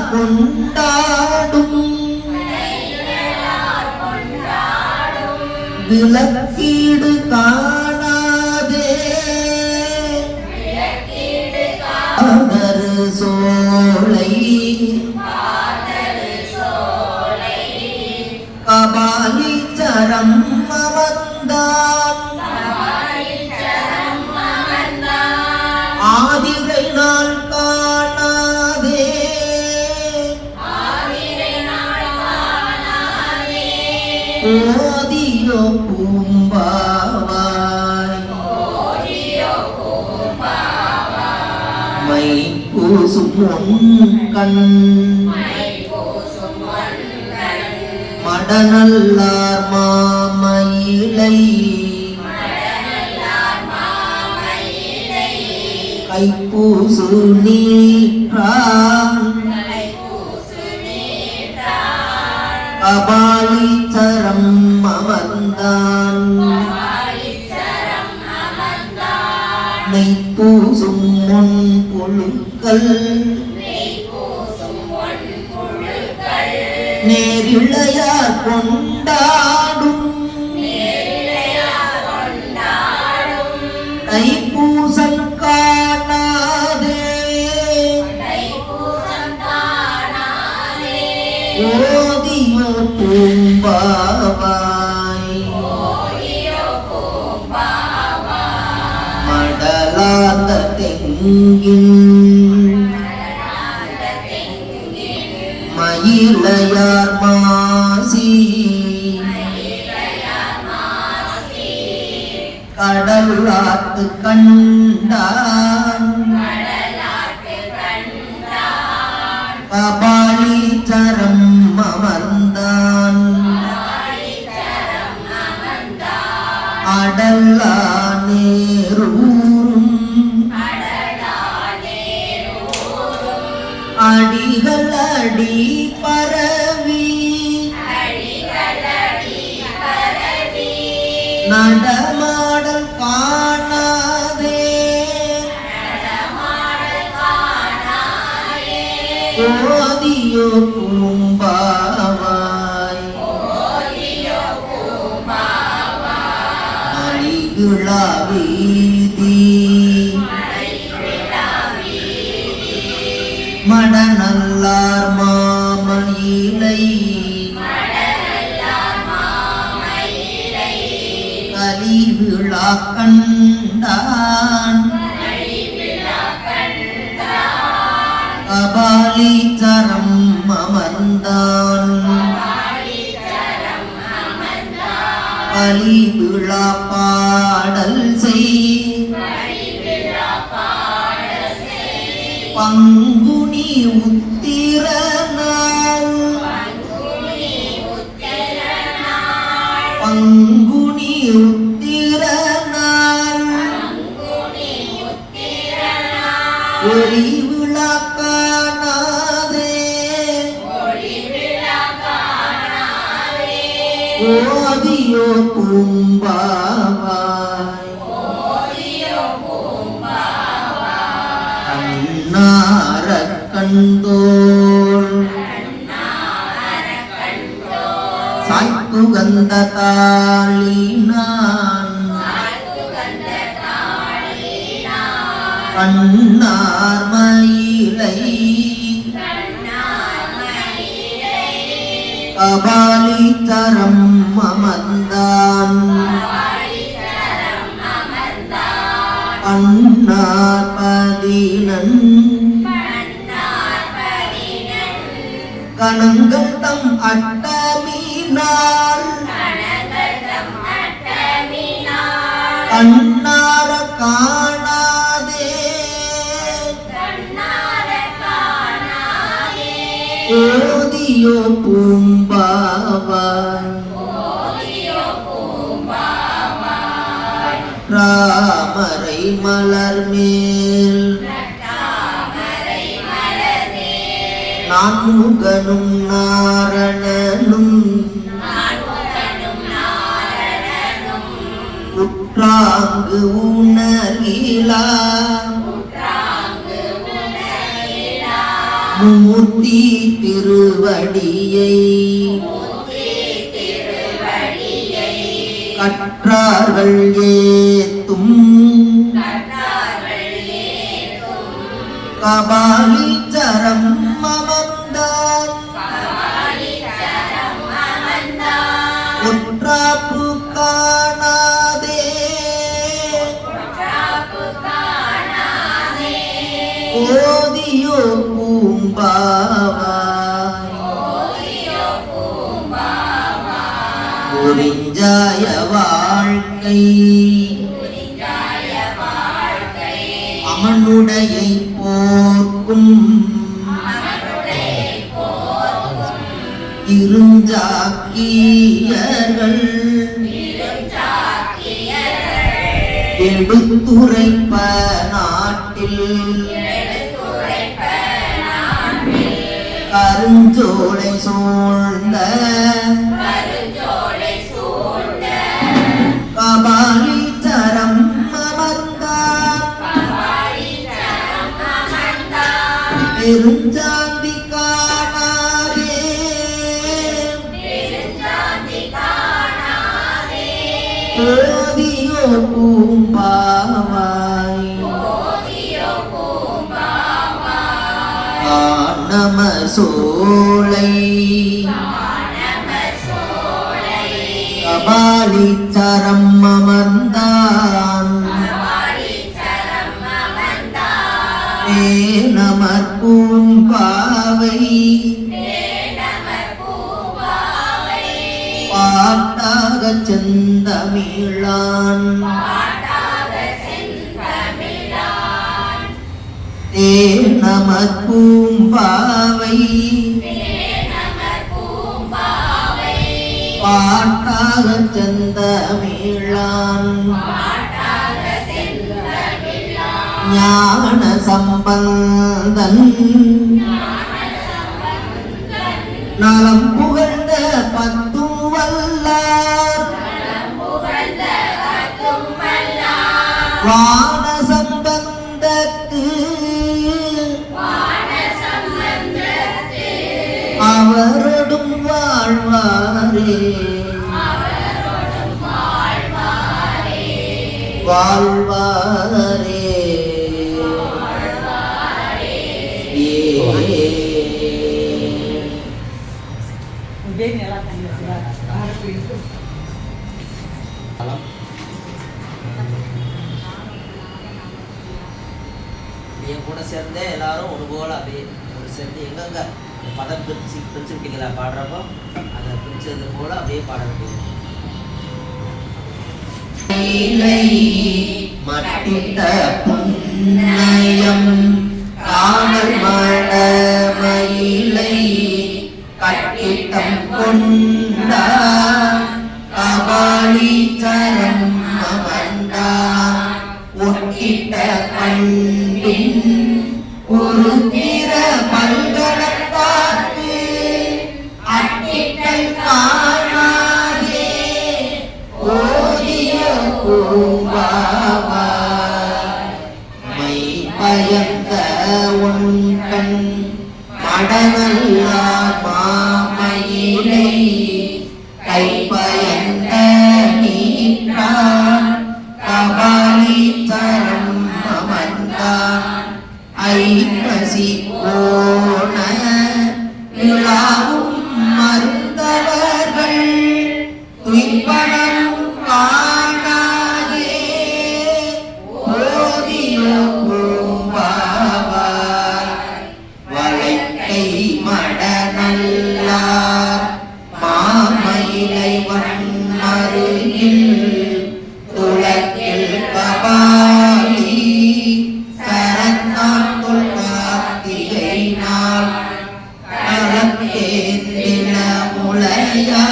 கொண்டாடும் விளக்கீடு காணாதே ஆதரு சோலை கபாலீச்சரம் அமர்ந்தான் ஆதிரை நாள் காணாதே ஓதியோ பூம்பாவாய் மை பூசும் கண் மடநல்லார் மாமயிலை கைப்பூசு நீற்றான் கபாலீச்சரம் அமர்ந்தான் நெய்ப்பூசும் முன் புழுக்கள் நேரிழையார் கொண்டாடும் தைப்பூசம் காணாதே ஓதியோ பூம்பாவாய் மடலாந்த தெங்கின் மயிலையார் மாசி கடலாட்டு கண்டான் கபாலீச்சரம் அமர்ந்தான் அடலா நேரூரும் அடிகள் அடி பரவி நடமாடல் காணாதே ஓதியோ பூம்பாவாய் அடிகுளா வீதி மடநல்லார் மாமயிலை கலிவிழா கண்டான் கபாலீச்சரம் அமர்ந்தான் கலிவிழா பாடல் செய் பங்குனி உத்திர நாள் பங்குனி உத்திர நாள் ஒளி விழா காணாதே ஓதியோ பூம்பாவாய் அன்னாரக் கண்டோள் சாய்த்துகந்த தாளினான் கண்ணார் மயிலை கபாலீச்சரம் அமர்ந்தான் அன்னார் பதினன் கணங்கள் தம் அட்டமினால் கண்ணார காணாதே ஓதியோ பூம்பாவாய் ராமரை மலர் மேல் நான்முகனும் நாரணனும் உற்றாங்கு உணர்கிலா மூர்த்தி திருவடியை கற்றார்கள் ஏத்தும் கபாலீச்சரம் அமர்ந்தான் ஒற்றாப்பு காணாதே ஓதியோ பூம்பாவாய் குறிஞ்சாய வாழ்க்கை அமனுடையை போர்க்கும் இருஞ்சாக்கியர்கள் எடுத்துரைப்ப நாட்டில் கருஞ்சோலை சூழ்ந்த கபாலீச்சரம் அமர்ந்தான் பெருஞ்சாந்தி காணாதே ஓதியோ பூம்பாவாய் காணம சோலை கபாலீச்சரம் அமர்ந்தான் நமர் பூம்பாவை பாட்டாக செந்தமிழான் நமர் பூம்பாவை பாட்டாக செந்தமிழான் ஞான சம்பந்தன் நலம் புகழ்ந்த பத்தும் வல்லார் வான சம்பந்தத்து அவரோடும் வாழ்வாரே வாழ்வாரே என் கூட சேர்ந்தே எல்லாரும் ஒரு போல அப்படியே ஒரு சேர்ந்து எங்கெங்க பதம் பிரிச்சு விட்டீங்களா பாடுறப்போ அதை பிரிச்சது போல அப்படியே பாட வேண்டியது. மட்டிட்ட புன்னயம் காணல் மடமயிலை கட்டிட்டம் கொண்ட கபாலீச்சரம் அமர்ந்தான் ஒட்டிட்ட கண்டின் ஒரு திற பல்கடத்தாக்கு அட்டிட்டல் காணாதே ஓதிய பூம்பாவாய் மை பயந்த உன்கண் மடநல்லா மாமயிலை கை பயந்த நீற்றான் கபாலீச்சரம் அமர்ந்தான் ஐப்பசி கோண விழாவும் மருந்தவர்கள் துய்ப்பனம் காணாதே ஓதியோ பூம்பாவாய் வளைக்கை மடநல்லார் மாமயிலை வன்மருகில் துளக்கில் கபாலி சரத்தான் தொல்கார்த்திகை நாள் கலக்கேந்தின முளையா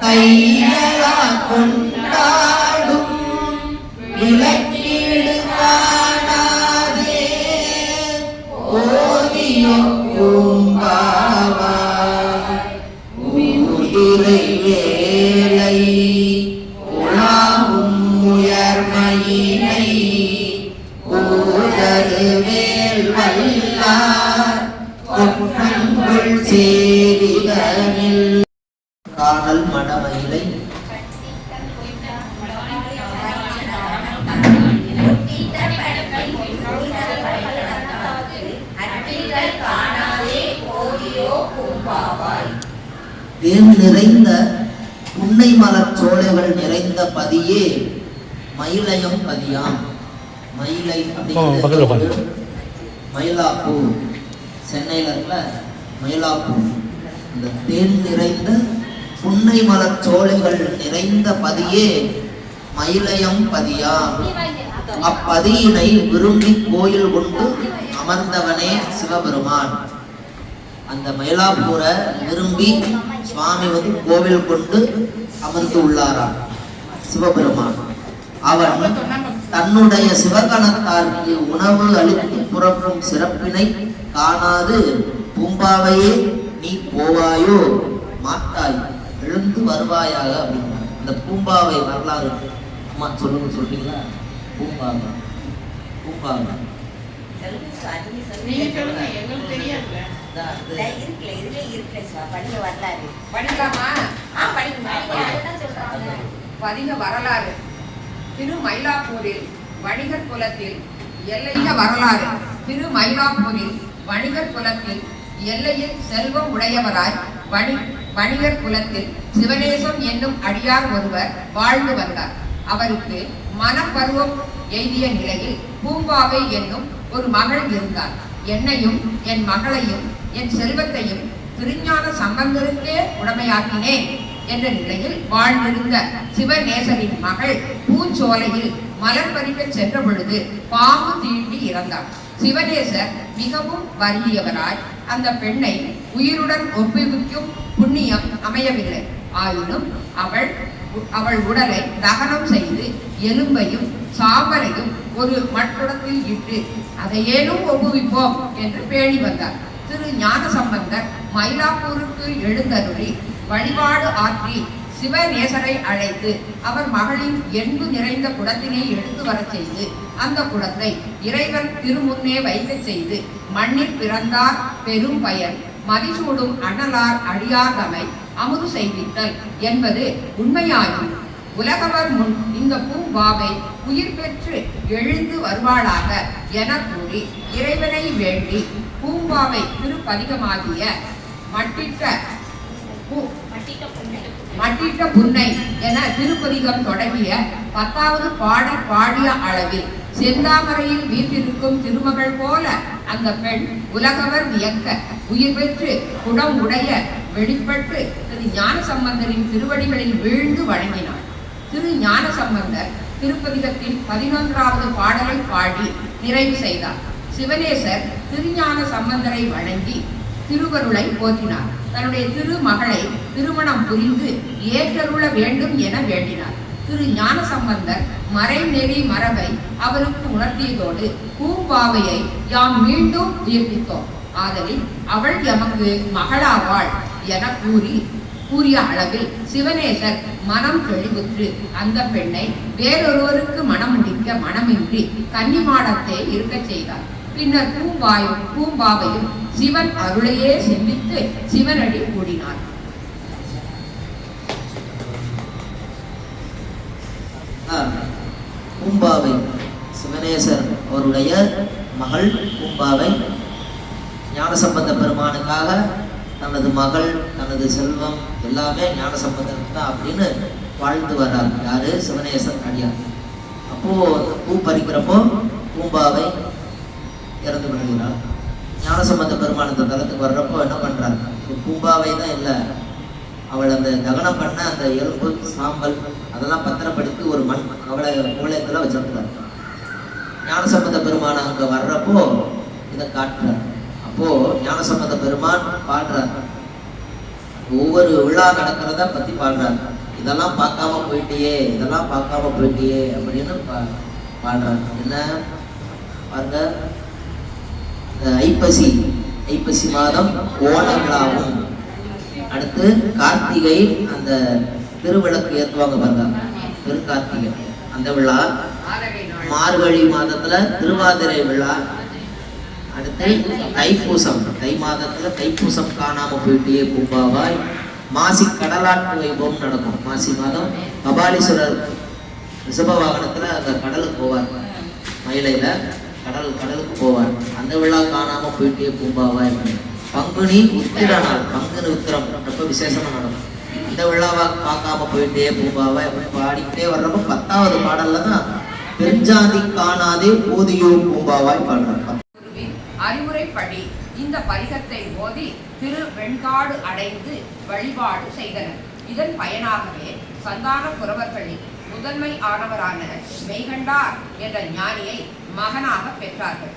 கையலா கொண்டாடும் விளக்கீடு காணாதே ஓதியோ பூம்பாவாய் உதிரை வேலை உலாவும் உயர்மயிலை ஊதரு வேல் வல்லார் குற்றங்கள் சேரிதனில் காணல் மடமயிலை தேன் நிறைந்த புன்னை மலர் சோலைகள் நிறைந்த பதியே மயிலயம் பதியாம். மயிலை அப்படிங்கிறது மயிலாப்பூர், சென்னையில் இருக்கிற மயிலாப்பூர். இந்த தேன் நிறைந்த புன்னை மலர் சோலைகள் நிறைந்த பதியே மயிலயம் பதியாம். அப்பதியினை விரும்பி கோயில் கொண்டு அமர்ந்தவனே சிவபெருமான். அந்த மயிலாப்பூரை விரும்பி சுவாமி கோவில் கொண்டு அமர்ந்து உள்ளாராம் சிவபெருமான். அவன் தன்னுடைய சிவகணத்தாருக்கு உணவு அளித்து புறப்படும் சிறப்பினை காணாது பூம்பாவையே நீ போவாயோ மாட்டாய், எழுந்து வருவாயாக அப்படின்னா. இந்த பூம்பாவை வரலாறு அம்மா சொல்லுங்க, சொல்றீங்களா? பூம்பாவை பூம்பாவை வரலாறு. திரு மயிலாப்பூரில் வணிகர் குலத்தில் எல்லைய வரலாறு. திரு மயிலாப்பூரில் வணிகர் குலத்தில் எல்லையில் செல்வம் உடையவராய் வணிகர் குலத்தில் சிவநேசம் என்னும் அடியார் ஒருவர் வாழ்ந்து வந்தார். அவருக்கு மனப்பருவம் எய்திய நிலையில் பூம்பாவை என்னும் ஒரு மகள் இருந்தார். என்னையும் என் மகளையும் என் செல்வத்தையும் திருஞான சம்பந்தருக்கே உடமையாக்கினேன் என்ற நிலையில் வாழ்ந்திருந்த சிவநேசரின் மகள் பூஞ்சோலையில் மலர் பறிக்க சென்ற பொழுது பாம்பு தீண்டி இறந்தார். சிவநேசர் மிகவும் வருந்தியவராய் அந்த பெண்ணை உயிருடன் ஒப்புவிக்கும் புண்ணியம் அமையவில்லை. ஆயினும் அவள் உடலை தகனம் செய்து எலும்பையும் சாம்பலையும் ஒரு மட்குடத்தில் இட்டு அதையேனும் ஒப்புவிப்போம் என்று பேணி வந்தார். திரு ஞான சம்பந்தர் மயிலாப்பூருக்கு எழுந்தருளி வழிபாடு ஆற்றி சிவநேசரை அழைத்து அவர் மகளின் எண்பு நிறைந்த குடத்தினை எடுத்து வரச் செய்து அந்த குடத்தை இறைவன் திருமுன்னே வைக்க செய்து மண்ணில் பிறந்தார் பெரும் பயன் மதிசூடும் அண்ணலார் அடியார்தமை அமுது செய்வித்தல் என்பது உண்மையாகும். உலகவர் முன் இந்த பூம்பாவை உயிர் பெற்று எழுந்து வருவாளாக என கூறி இறைவனை வேண்டி பூம்பாவை திருப்பதிகமாகிய மட்டிட்ட புன்னை என திருப்பதிகம் தொடங்கிய 10வது பாடல் பாடிய அளவில் செந்தாமரையில் வீற்றிருக்கும் திருமகள் போல அந்த பெண் உலகவர் வியக்க உயிர் பெற்று குடம் உடைய வெளிப்பட்டு திரு ஞான சம்பந்தரின் திருவடிகளில் வீழ்ந்து வணங்கினார். திரு ஞான சம்பந்தர் திருப்பதிகத்தின் 11வது பாடலை பாடி நிறைவு செய்தார். சிவநேசர் திருஞான சம்பந்தரை வணங்கி திருவருளை போற்றினார். தன்னுடைய திருமகளை திருமணம் புரிந்து ஏற்றருள வேண்டும் என வேண்டினார். திரு ஞான சம்பந்தர் மறைநெறி மரபை அவருக்கு உணர்த்தியதோடு பூம்பாவையை யாம் மீண்டும் உயிர்ப்பித்தோம், ஆதலில் அவள் எமக்கு மகளாவாள் என கூறிய அளவில் சிவநேசர் மனம் தெளிவுற்று அந்த பெண்ணை வேறொருவருக்கு மனம் முடிக்க மனமின்றி கன்னிமாடத்தை இருக்கச் செய்தார். பின்னர் பூம்பாவையும் சிவன் அருளையே சிந்தித்து சிவனடி கூடினார். பூம்பாவை சிவநேசர் அவருடைய மகள் பூம்பாவை ஞானசம்பந்த பெருமானுக்காக தனது மகள் தனது செல்வம் எல்லாமே ஞானசம்பந்தருக்கு தான் அப்படின்னு வாழ்ந்து வர்றார். யாரு? சிவநேசர் அடியார். அப்போ பூ பறிக்கிறப்போ பூம்பாவை இறந்து விடுகிறார். ஞானசம்பந்த பெருமான் இந்த தலத்துக்கு வர்றப்போ என்ன பண்றாங்க? பூம்பாவை தான் இல்லை, அவள் அந்த தகனம் பண்ண அந்த எலும்பு சாம்பல் அதெல்லாம் பத்திரப்படுத்தி ஒரு மண் அவளை மூலயத்துல வச்சிருக்கிறார். ஞானசம்பந்த பெருமான் அங்க வர்றப்போ இதை காட்டுறார். அப்போ ஞானசம்பந்த பெருமான் பாடுறார், ஒவ்வொரு விழா நடக்கிறத பத்தி பாடுறார். இதெல்லாம் பார்க்காம போயிட்டியே, இதெல்லாம் பார்க்காம போயிட்டியே அப்படின்னு பாடுறார். என்ன பாருங்க, ஐப்பசி மாதம் ஓண விழாவும், அடுத்து கார்த்திகை அந்த திருவிளக்கு ஏற்றுவாங்க பாருங்க, திருக்கார்த்திகை அந்த விழா, மார்கழி மாதத்துல திருவாதிரை விழா, அடுத்து தைப்பூசம், தை மாதத்துல தைப்பூசம் காணாம போயிட்டே பூம்பாவாய். மாசி கடலாட்டு வைபவம் நடக்கும். மாசி மாதம் கபாலீஸ்வரர் ரிஷப வாகனத்துல அந்த கடலுக்கு போவார், மயிலையில கடலுக்கு போவார். அந்த விழா காணாம போயிட்டே பூம்பாவாய். பங்குனி உத்திர நாள், பங்குனி உத்திரம் ரொம்ப விசேஷமா நடக்கும். இந்த விழாவா பார்க்காம போயிட்டே பூம்பாவாய் அப்படின்னு பாடிக்கிட்டே வர்றப்ப 10வது பாடல்ல தான் பெருஞ்சாதி காணாதே போதியோ பூம்பாவாய் பாடுறாங்க. அறிவுரைப்படி இந்த பதிகத்தை ஓதி திரு வெண்காடு அடைந்து வழிபாடு செய்தனர். இதன் பயனாகவே சந்தான புரவர்களில் முதன்மை ஆனவரான மெய்கண்டார் என்ற ஞானியை மகனாக பெற்றார்கள்.